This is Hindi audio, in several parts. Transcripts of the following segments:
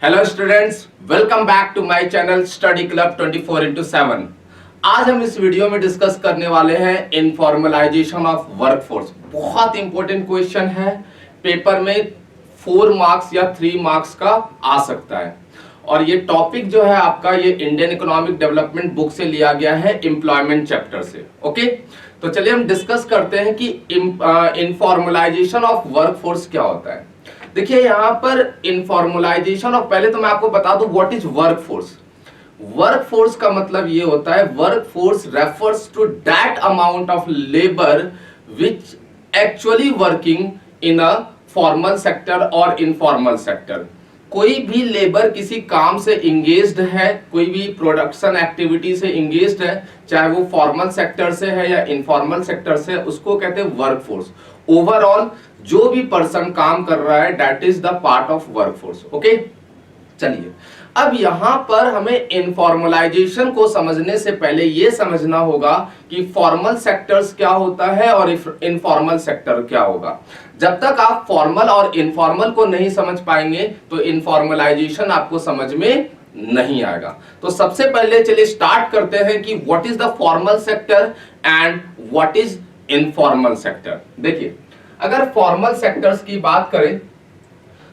Hello students, welcome back to my channel study club 24/7। आज हम इस वीडियो में डिस्कस करने वाले हैं इनफॉर्मलाइजेशन ऑफ वर्कफोर्स। बहुत इंपॉर्टेंट क्वेश्चन है, पेपर में 4 मार्क्स या 3 मार्क्स का आ सकता है। और ये टॉपिक जो है आपका, ये इंडियन इकोनॉमिक डेवलपमेंट बुक से लिया गया है, एम्प्लॉयमेंट चैप्टर से। ओके, तो चलिए हम डिस्कस करते हैं कि इनफॉर्मलाइजेशन ऑफ वर्कफोर्स क्या होता है। देखिए यहां पर इनफॉर्मलाइजेशन ऑफ, पहले तो मैं आपको बता दूं व्हाट इज वर्कफोर्स। वर्कफोर्स का मतलब ये होता है, workforce refers to that amount of labour which actually working in a formal sector और इनफॉर्मल सेक्टर। कोई भी लेबर किसी काम से इंगेज्ड है, कोई भी प्रोडक्शन एक्टिविटी से इंगेज्ड है, चाहे वो फॉर्मल सेक्टर से है या इनफॉर्मल सेक्टर से, उसको कहते हैं वर्कफोर्स। ओवरऑल जो भी पर्सन काम कर रहा है, that is the part of workforce. Okay, चलिए अब यहां पर हमें इनफॉर्मलाइजेशन को समझने से पहले यह समझना होगा कि फॉर्मल सेक्टर्स क्या होता है और इनफॉर्मल सेक्टर क्या होगा। जब तक आप फॉर्मल और इनफॉर्मल को नहीं समझ पाएंगे तो इनफॉर्मलाइजेशन आपको समझ में नहीं आएगा। तो सबसे पहले चलिए स्टार्ट करते हैं कि what is the formal sector and what is informal sector. देखिए, अगर फॉर्मल सेक्टर्स की बात करें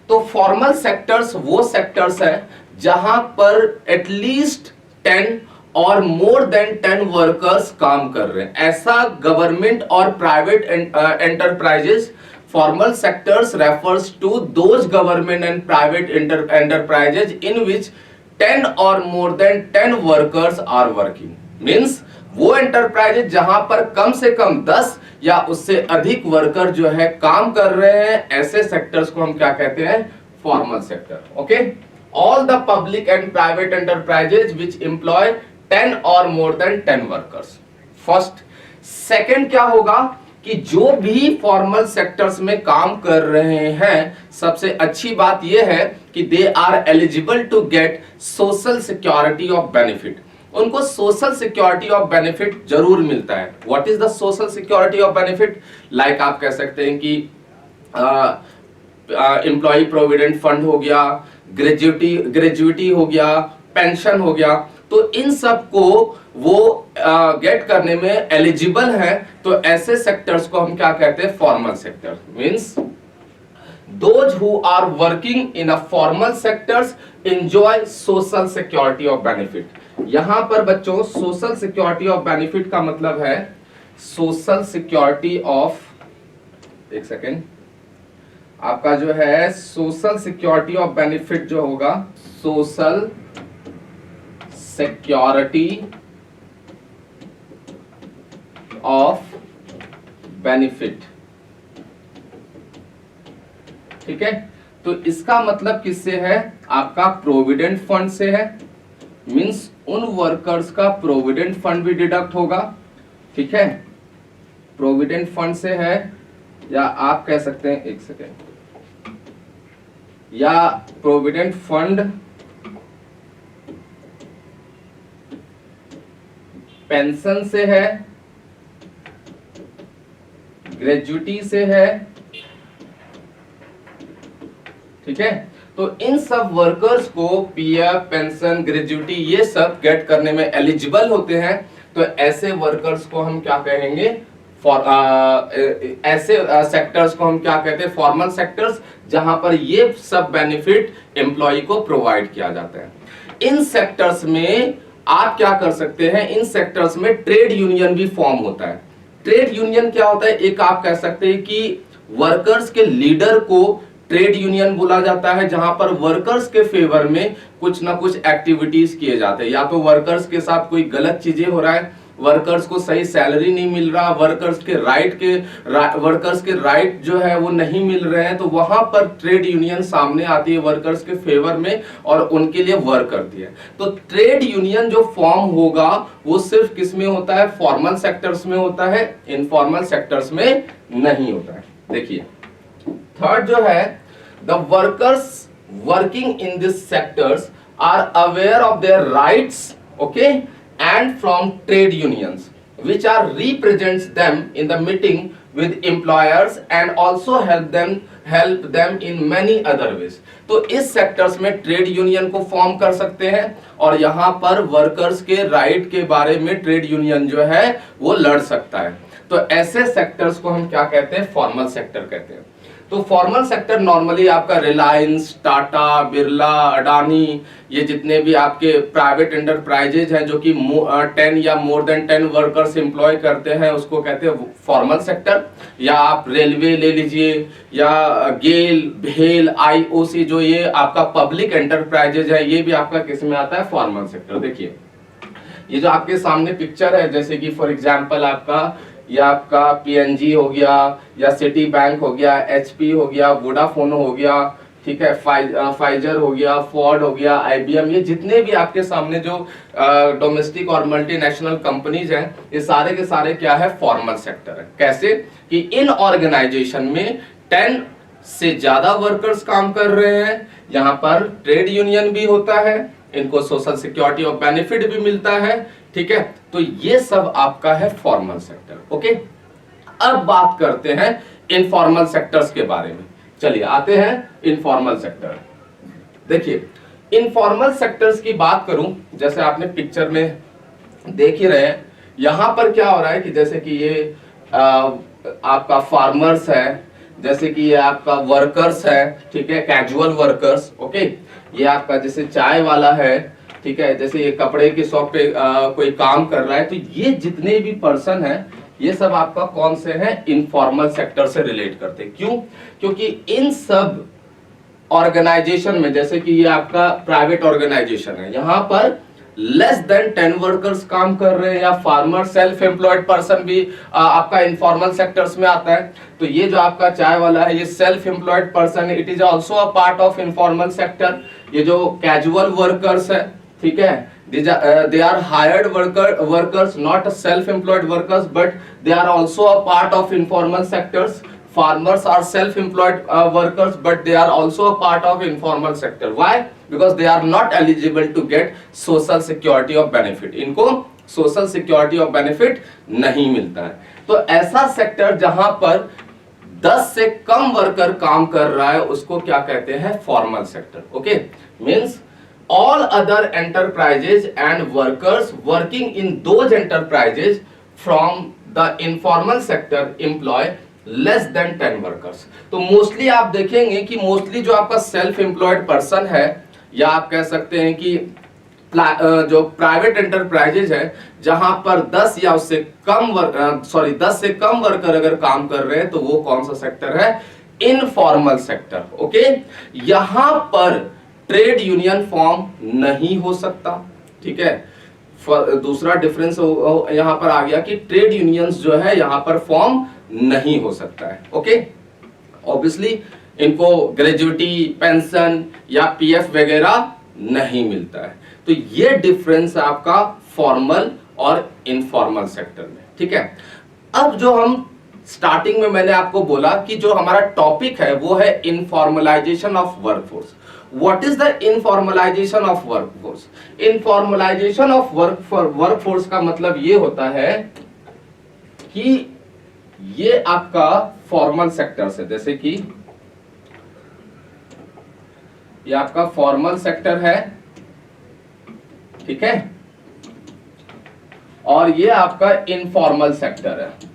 तो फॉर्मल सेक्टर्स वो सेक्टर्स है जहां पर एटलीस्ट 10 और मोर देन 10 वर्कर्स काम कर रहे हैं। ऐसा गवर्नमेंट और private enterprises, formal sectors refers to those government and private enterprises in which 10 और more than 10 workers are working. Means वो एंटरप्राइजेस जहां पर कम से कम 10 या उससे अधिक वर्कर जो है काम कर रहे हैं, ऐसे सेक्टर्स को हम क्या कहते हैं? Formal sector. Okay, all the public and private enterprises which employ 10 और more than 10 workers. First. Second क्या होगा कि जो भी फॉर्मल सेक्टर्स में काम कर रहे हैं, सबसे अच्छी बात यह है कि they are eligible to get social security of benefit. उनको सोशल सिक्योरिटी ऑफ बेनिफिट जरूर मिलता है। What is the social security of benefit? Like आप कह सकते हैं कि एम्प्लॉय प्रोविडेंट फंड हो गया, ग्रेजुइटी हो गया, पेंशन हो गया। तो इन सब को वो गेट करने में एलिजिबल है। तो ऐसे सेक्टर्स को हम क्या कहते हैं? Formal sector. Means those who are working in a formal sectors enjoy social security of benefit। यहां पर बच्चों social security of benefit का मतलब है social security of, एक सेकेंड, आपका जो है social security of benefit जो होगा, social security of benefit। ठीक है, तो इसका मतलब किससे है? आपका प्रोविडेंट फंड से है। मींस उन वर्कर्स का प्रोविडेंट फंड भी डिडक्ट होगा। ठीक है, प्रोविडेंट फंड से है, या आप कह सकते हैं, एक सेकेंड, या प्रोविडेंट फंड, पेंशन से है, ग्रेजुइटी से है। ठीक है, तो इन सब वर्कर्स को पीएफ, पेंशन, ग्रेजुइटी ये सब गेट करने में एलिजिबल होते हैं। तो ऐसे वर्कर्स को हम क्या कहेंगे? ऐसे सेक्टर्स को हम क्या कहते हैं? फॉर्मल सेक्टर्स, जहां पर ये सब बेनिफिट एम्प्लॉय को प्रोवाइड किया जाता है। इन सेक्टर्स में आप क्या कर सकते हैं? इन सेक्टर्स में ट्रेड यूनियन भी फॉर्म होता है। ट्रेड यूनियन क्या होता है? एक आप कह सकते हैं कि वर्कर्स के लीडर को ट्रेड यूनियन बोला जाता है, जहां पर वर्कर्स के फेवर में कुछ ना कुछ एक्टिविटीज किए जाते हैं। या तो वर्कर्स के साथ कोई गलत चीजें हो रहा है, वर्कर्स को सही सैलरी नहीं मिल रहा, वर्कर्स के राइट जो है वो नहीं मिल रहे हैं, तो वहां पर ट्रेड यूनियन सामने आती है वर्कर्स के फेवर में और उनके लिए वर्क करती है। तो ट्रेड यूनियन जो फॉर्म होगा वो सिर्फ किस में होता है? फॉर्मल सेक्टर्स में होता है, इनफॉर्मल सेक्टर्स में नहीं होता है। देखिए, थर्ड जो है, the workers working in these sectors are aware of their rights, okay, and from trade unions which are represents them in the meeting with employers and also help them in many other ways. तो इस सेक्टर्स में ट्रेड यूनियन को फॉर्म कर सकते हैं और यहाँ पर वर्कर्स के राइट के बारे में ट्रेड यूनियन जो है वो लड़ सकता है। तो ऐसे सेक्टर्स को हम क्या कहते हैं, फॉर्मल सेक्टर कहते हैं। तो फॉर्मल सेक्टर नॉर्मली आपका रिलायंस, टाटा, बिरला, अडानी, ये जितने भी आपके प्राइवेट एंटरप्राइजेज हैं जो कि 10 या मोर देन 10 वर्कर्स एम्प्लॉय करते हैं, उसको कहते हैं फॉर्मल सेक्टर। या आप रेलवे ले लीजिए, या गेल, भेल, आईओसी, जो ये आपका पब्लिक एंटरप्राइजेज है, ये भी आपका किस में आता है, फॉर्मल सेक्टर। देखिए ये जो आपके सामने पिक्चर है, जैसे कि फॉर एग्जांपल आपका या आपका पीएनजी हो गया, या सिटी बैंक हो गया, एचपी हो गया, वोडाफोन हो गया, ठीक है, फाइजर हो गया, फोर्ड हो गया, आईबीएम, ये जितने भी आपके सामने जो डोमेस्टिक और मल्टीनेशनल कंपनीज हैं, ये सारे के सारे क्या है, फॉर्मल सेक्टर है। कैसे कि इन ऑर्गेनाइजेशन में 10 से ज्यादा वर्कर्स काम कर रहे हैं, यहाँ पर ट्रेड यूनियन भी होता है, इनको सोशल सिक्योरिटी और बेनिफिट भी मिलता है, ठीक है। तो ये सब आपका है फॉर्मल सेक्टर। ओके, अब बात करते हैं इनफॉर्मल सेक्टर्स के बारे में। चलिए आते हैं इनफॉर्मल सेक्टर। देखिए इनफॉर्मल सेक्टर्स की बात करूं, जैसे आपने पिक्चर में देख ही रहे हैं, यहां पर क्या हो रहा है कि जैसे कि ये आपका फार्मर्स है, जैसे कि ये आपका वर्कर्स है, ठीक है, कैजुअल वर्कर्स। ओके, ये आपका जैसे चाय वाला है, ठीक है, जैसे ये कपड़े की शॉप पे कोई काम कर रहा है, तो ये जितने भी पर्सन है, ये सब आपका कौन से हैं, इनफॉर्मल सेक्टर से रिलेट करते हैं। क्यों? क्योंकि इन सब ऑर्गेनाइजेशन में, जैसे कि ये आपका प्राइवेट ऑर्गेनाइजेशन है, यहाँ पर लेस देन 10 वर्कर्स काम कर रहे हैं, या फार्मर, सेल्फ एम्प्लॉयड पर्सन भी आपका इनफॉर्मल सेक्टर्स में आता है। तो ये जो आपका चाय वाला है, ये सेल्फ एम्प्लॉयड पर्सन है, it is also a part of informal sector. ये जो कैजुअल वर्कर्स है, ठीक है, they are hired workers, not self-employed workers, but they are also a part of informal sectors. Farmers are self-employed workers, but they are also a part of informal sector. Why? Because they are not eligible to get social security or benefit. इनको social security और benefit नहीं मिलता है। तो ऐसा सेक्टर जहां पर 10 से कम वर्कर काम कर रहा है, उसको क्या कहते हैं, formal sector. Okay, means all other enterprises and workers working in those enterprises from the informal sector employ less than 10 workers। तो मोस्टली आप देखेंगे कि मोस्टली जो आपका सेल्फ एम्प्लॉयड पर्सन है, या आप कह सकते हैं कि जो प्राइवेट एंटरप्राइजेज है, जहां पर 10 या उससे कम 10 से कम वर्कर अगर काम कर रहे हैं, तो वो कौन सा सेक्टर है, इनफॉर्मल सेक्टर। ओके, यहां पर ट्रेड यूनियन फॉर्म नहीं हो सकता, ठीक है। दूसरा डिफरेंस यहां पर आ गया कि ट्रेड यूनियंस जो है यहां पर फॉर्म नहीं हो सकता है। ओके, ऑब्वियसली इनको ग्रेजुइटी, पेंशन या पीएफ वगैरह नहीं मिलता है। तो ये डिफरेंस है आपका फॉर्मल और इनफॉर्मल सेक्टर में, ठीक है। अब जो हम स्टार्टिंग में मैंने आपको बोला कि जो हमारा टॉपिक है वो है informalisation of workforce. What is the informalization of workforce? Informalization of workforce का मतलब ये होता है कि ये आपका फॉर्मल सेक्टर से, जैसे कि ये आपका फॉर्मल सेक्टर है, ठीक है, और ये आपका इनफॉर्मल सेक्टर है।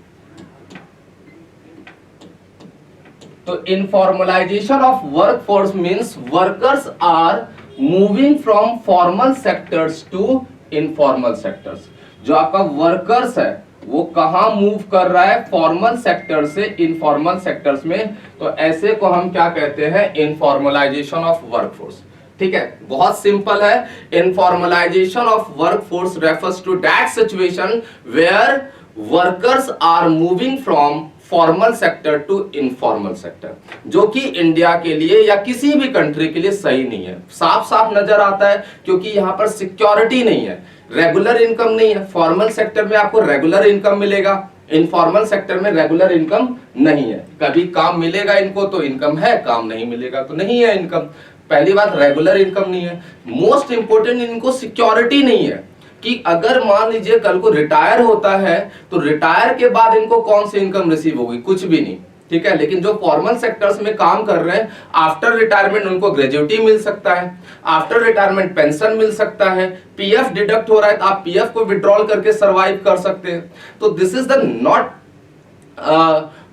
तो informalisation of workforce means workers are moving from formal sectors to informal sectors. जो आपका वर्कर्स है वो कहां मूव कर रहा है, फॉर्मल सेक्टर से इनफॉर्मल सेक्टर्स में। तो ऐसे को हम क्या कहते हैं, इनफॉर्मलाइजेशन ऑफ वर्कफोर्स। ठीक है, बहुत सिंपल है। Informalisation of workforce refers to that situation where workers are moving from formal sector to informal sector, जो कि इंडिया के लिए या किसी भी कंट्री के लिए सही नहीं है। साफ साफ नजर आता है, क्योंकि यहाँ पर सिक्योरिटी नहीं है, रेगुलर इनकम नहीं है। फॉर्मल सेक्टर में आपको रेगुलर इनकम मिलेगा, इनफॉर्मल सेक्टर में रेगुलर इनकम नहीं है। कभी काम मिलेगा इनको तो इनकम है, काम नहीं मिलेगा तो नहीं है इनकम। पहली बात रेगुलर इनकम नहीं है। मोस्ट इंपोर्टेंट, इनको सिक्योरिटी नहीं है कि अगर मान लीजिए कल को रिटायर होता है तो रिटायर के बाद इनको कौन सी इनकम रिसीव होगी, कुछ भी नहीं। ठीक है। लेकिन जो फॉर्मल सेक्टर्स में काम कर रहे हैं, आफ्टर रिटायरमेंट उनको ग्रेजुइटी मिल सकता है, आफ्टर रिटायरमेंट पेंशन मिल सकता है, पीएफ डिडक्ट हो रहा है तो आप पीएफ को विड्रॉल करके सरवाइव कर सकते हैं। तो this is the not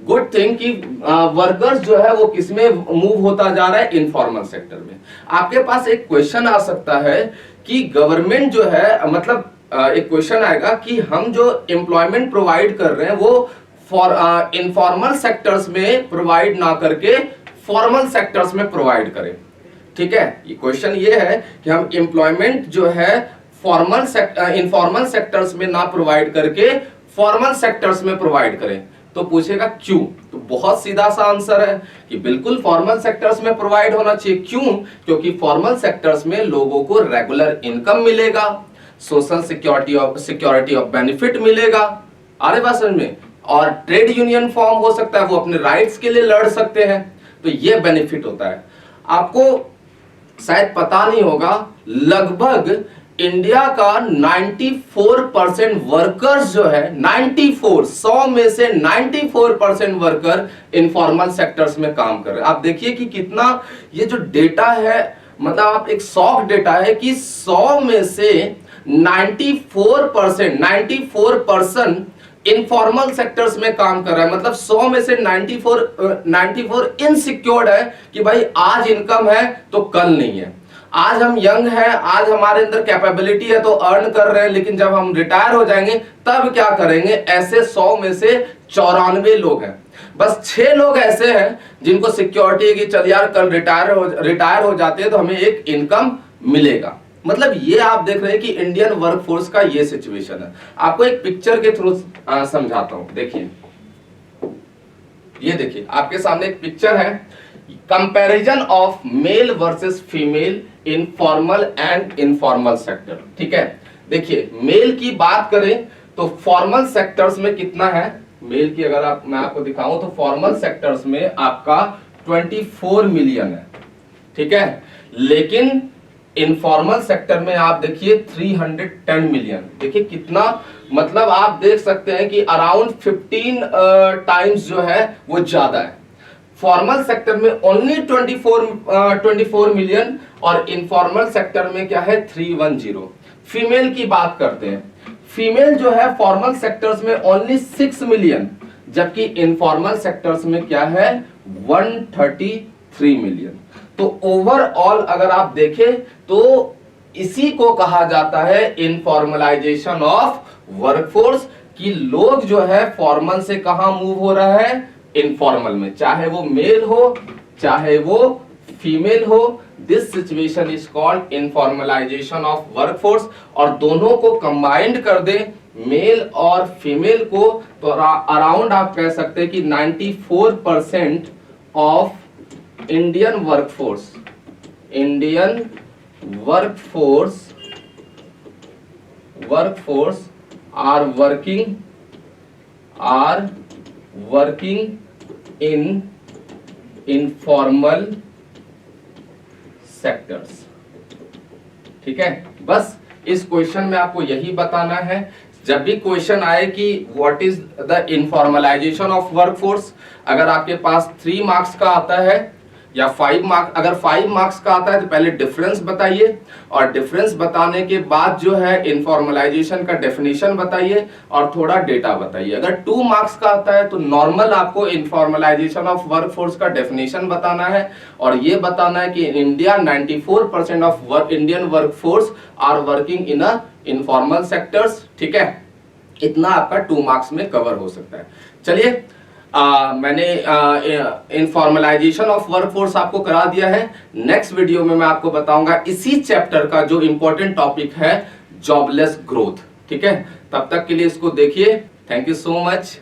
good thing कि वर्कर्स जो है वो किसमें मूव होता जा रहा है, इनफॉर्मल सेक्टर में। आपके पास एक क्वेश्चन आ सकता है कि गवर्नमेंट जो है, मतलब एक क्वेश्चन आएगा कि हम जो एम्प्लॉयमेंट प्रोवाइड कर रहे हैं वो फॉर इनफॉर्मल सेक्टर्स में प्रोवाइड ना करके फॉर्मल सेक्टर्स में प्रोवाइड करें। ठीक है, ये क्वेश्चन ये है कि हम एम्प्लॉयमेंट जो है फॉर्मल इनफॉर्मल सेक्टर्स में ना प्रोवाइड करके फॉर्मल सेक्टर्स में प्रोवाइड करें। तो पूछेगा क्यों? तो बहुत सीधा सा आंसर है कि बिल्कुल फॉर्मल सेक्टर्स में प्रोवाइड होना चाहिए। क्यों? क्योंकि फॉर्मल सेक्टर्स में लोगों को रेगुलर इनकम मिलेगा, सोशल सिक्योरिटी ऑफ बेनिफिट मिलेगा, आ रही बात समझ में, और ट्रेड यूनियन फॉर्म हो सकता है, वो अपने राइट्स के लिए लड़ सकते हैं, तो ये बेनिफिट होता है। आपको शायद पता नहीं होगा, लगभग इंडिया का 94% वर्कर्स जो है, 94, 100 में से 94% वर्कर इनफॉर्मल सेक्टर्स में काम कर रहे हैं। आप देखिए कि कितना ये जो डेटा है, मतलब आप एक शॉक डेटा है कि 100 में से 94% इनफॉर्मल सेक्टर्स में काम कर रहा है। मतलब 100 में से 94 इनसिक्योर्ड है कि भाई आज इनकम है तो कल नहीं है, आज हम यंग हैं, आज हमारे अंदर कैपेबिलिटी है तो अर्न कर रहे हैं, लेकिन जब हम रिटायर हो जाएंगे तब क्या करेंगे। ऐसे 100 में से 94 लोग हैं। बस 6 लोग ऐसे हैं जिनको सिक्योरिटी है कि चल यार कल रिटायर हो जाते हैं तो हमें एक इनकम मिलेगा। मतलब ये आप देख रहे हैं कि इंडियन वर्कफोर्स का ये सिचुएशन है। आपको एक पिक्चर के थ्रू समझाता हूं। देखिए, ये देखिए आपके सामने एक पिक्चर है, comparison of male versus female in formal and informal sector. ठीक है, देखिए मेल की बात करें तो फॉर्मल सेक्टर्स में कितना है मेल की, अगर मैं आपको दिखाऊं तो फॉर्मल सेक्टर्स में आपका 24 मिलियन है। ठीक है, लेकिन इनफॉर्मल सेक्टर में आप देखिए 310 मिलियन। देखिए कितना, मतलब आप देख सकते हैं कि अराउंड 15 टाइम्स जो है वो ज्यादा है। फॉर्मल सेक्टर में ओनली 24 मिलियन और इनफॉर्मल सेक्टर में क्या है 310। फीमेल की बात करते हैं, फीमेल जो है फॉर्मल सेक्टर्स में ओनली 6 मिलियन, जबकि इनफॉर्मल सेक्टर्स में क्या है 133 मिलियन। तो ओवरऑल अगर आप देखें तो इसी को कहा जाता है इनफॉर्मलाइजेशन ऑफ वर्कफोर्स, कि लोग जो है फॉर्मल से कहां मूव हो रहा है, इनफॉर्मल में, चाहे वो मेल हो चाहे वो फीमेल हो। This situation is called informalisation of workforce. और दोनों को कंबाइंड कर दे, मेल और फीमेल को, तो अराउंड आप कह सकते हैं कि 94% of Indian workforce are working in informal sectors. ठीक है, बस इस क्वेश्चन में आपको यही बताना है। जब भी क्वेश्चन आए कि what is the informalisation of workforce, अगर आपके पास 3 मार्क्स का आता है या 5 मार्क्स, अगर 5 मार्क्स का आता है तो पहले डिफरेंस बताइए, और डिफरेंस बताने के बाद जो है इनफॉर्मलाइजेशन का डेफिनेशन बताइए और थोड़ा डेटा बताइए। अगर 2 मार्क्स का आता है तो नॉर्मल आपको इनफॉर्मलाइजेशन ऑफ वर्कफोर्स का डेफिनेशन बताना है और ये बताना है कि India 94% of Indian workforce are working in informal sectors. ठीक है, इतना आपका 2 मार्क्स में कवर हो सकता है। चलिए, मैंने इनफॉर्मलाइजेशन ऑफ वर्कफोर्स आपको करा दिया है। नेक्स्ट वीडियो में मैं आपको बताऊंगा इसी चैप्टर का जो इंपॉर्टेंट टॉपिक है, जॉबलेस ग्रोथ। ठीक है, तब तक के लिए इसको देखिए। Thank you so much.